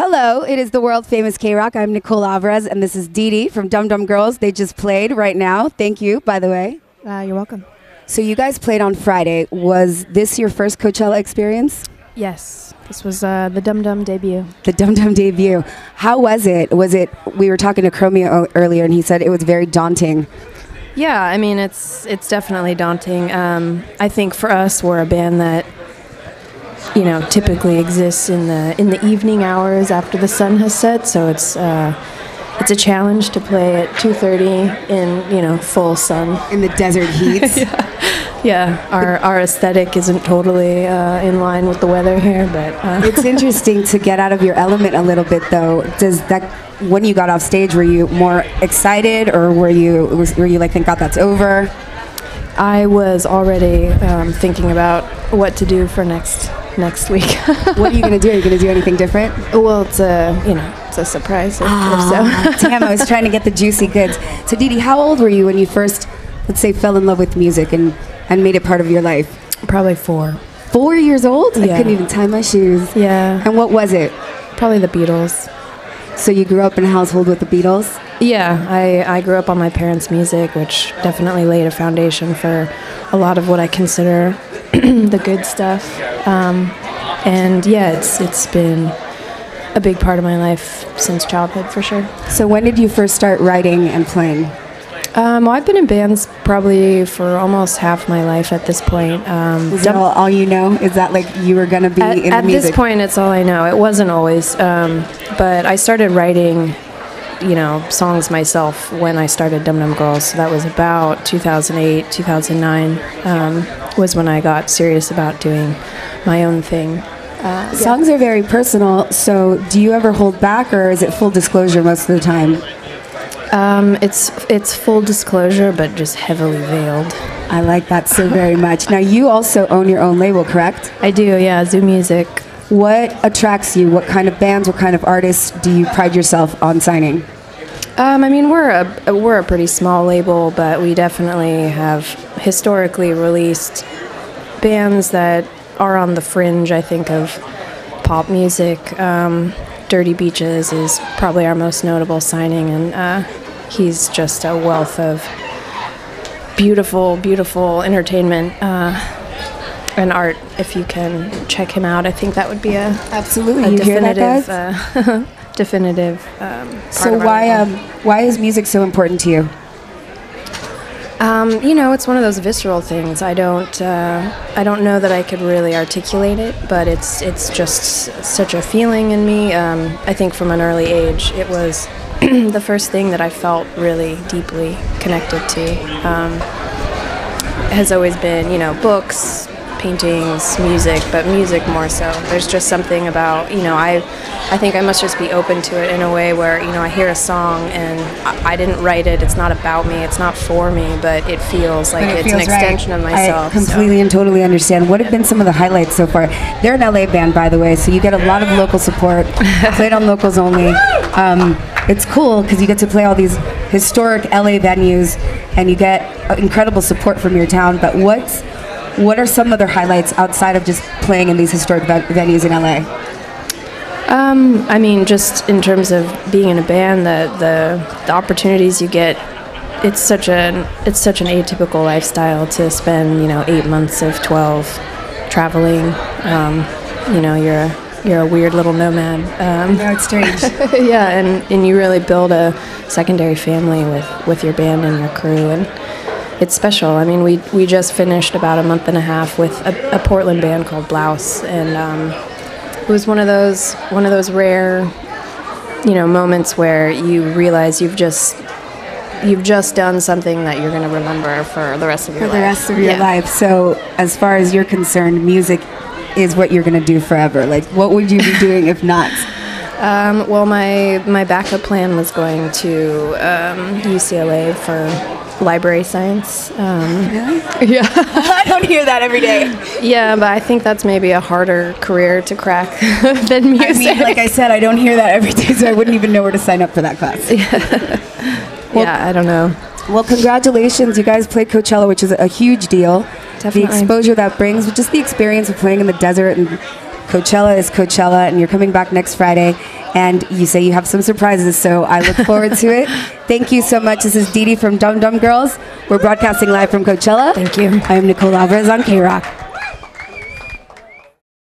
Hello, it is the world famous KROQ. I'm Nicole Alvarez, and this is Dee Dee from Dum Dum Girls. They just played right now. Thank you, by the way. You're welcome. So you guys played on Friday. Was this your first Coachella experience? Yes, this was the Dum Dum debut. The Dum Dum debut. How was it? We were talking to Chromeo earlier, and he said it was very daunting. Yeah, I mean, it's definitely daunting. I think for us, we're a band that, you know, typically exists in the evening hours after the sun has set. So it's a challenge to play at 2:30 in, you know, full sun in the desert heat. Yeah, our aesthetic isn't totally in line with the weather here, but it's interesting to get out of your element a little bit, though. Does that, when you got off stage, were you more excited, or were you like, thank God that's over? I was already thinking about what to do for next week. What are you going to do? Are you going to do anything different? Well, it's a surprise. If so. Damn, I was trying to get the juicy goods. So, Dee Dee, how old were you when you first, let's say, fell in love with music and made it part of your life? Probably 4. 4 years old? Yeah. I couldn't even tie my shoes. Yeah. And what was it? Probably the Beatles. So you grew up in a household with the Beatles? Yeah, I grew up on my parents' music, which definitely laid a foundation for a lot of what I consider the good stuff. And yeah, it's been a big part of my life since childhood, for sure. So when did you first start writing and playing? Well, I've been in bands probably for almost half my life at this point. Is that all you know? Is that like you were going to be in the music? At this point, it's all I know. It wasn't always. But I started writing, you know, songs myself when I started Dum Dum Girls. So that was about 2008, 2009 was when I got serious about doing my own thing. Songs are very personal, so do you ever hold back, or is it full disclosure most of the time? It's full disclosure, but just heavily veiled. I like that so very much. Now, you also own your own label, correct? I do, yeah, Zoo Music. What attracts you? What kind of bands, what kind of artists do you pride yourself on signing? I mean, we're a pretty small label, but we definitely have historically released bands that are on the fringe, I think, of pop music. Dirty Beaches is probably our most notable signing, and he's just a wealth of beautiful, beautiful entertainment and art. If you can check him out, I think that would be absolutely a definitive. Definitive. So why is music so important to you? You know, it's one of those visceral things. I don't know that I could really articulate it, but it's just such a feeling in me. I think from an early age, it was the first thing that I felt really deeply connected to. Has always been, you know, books, paintings, music, but music more so. There's just something about, you know, I think I must just be open to it in a way where, you know, I hear a song and I didn't write it, it's not about me, it's not for me, but it feels like it's an extension of myself. I completely and totally understand. What have been some of the highlights so far? They're an LA band, by the way, so you get a lot of local support, played on locals only. It's cool because you get to play all these historic LA venues and you get incredible support from your town, but what are some other highlights outside of just playing in these historic venues in LA? I mean, just in terms of being in a band, the opportunities you get, it's such an atypical lifestyle to spend, you know, 8 months of 12 traveling. You know, you're a weird little nomad. No, it's strange. Yeah, and you really build a secondary family with your band and your crew, and it's special. I mean, we just finished about a month and a half with a Portland band called Blouse, and it was one of those rare, you know, moments where you realize you've just done something that you're going to remember for the rest of your life. For the rest of your life. So, as far as you're concerned, music is what you're going to do forever. Like, what would you be doing if not? Well, my backup plan was going to UCLA for library science. Really? Yeah. I don't hear that every day. Yeah, but I think that's maybe a harder career to crack than music. I mean, like I said, I don't hear that every day, so I wouldn't even know where to sign up for that class. Well, yeah, I don't know. Well, congratulations. You guys played Coachella, which is a huge deal. Definitely. The exposure that brings, but just the experience of playing in the desert, and Coachella is Coachella, and you're coming back next Friday. And you say you have some surprises, so I look forward to it. Thank you so much. This is Dee Dee from Dum Dum Girls. We're broadcasting live from Coachella. Thank you. I'm Nicole Alvarez on KROQ.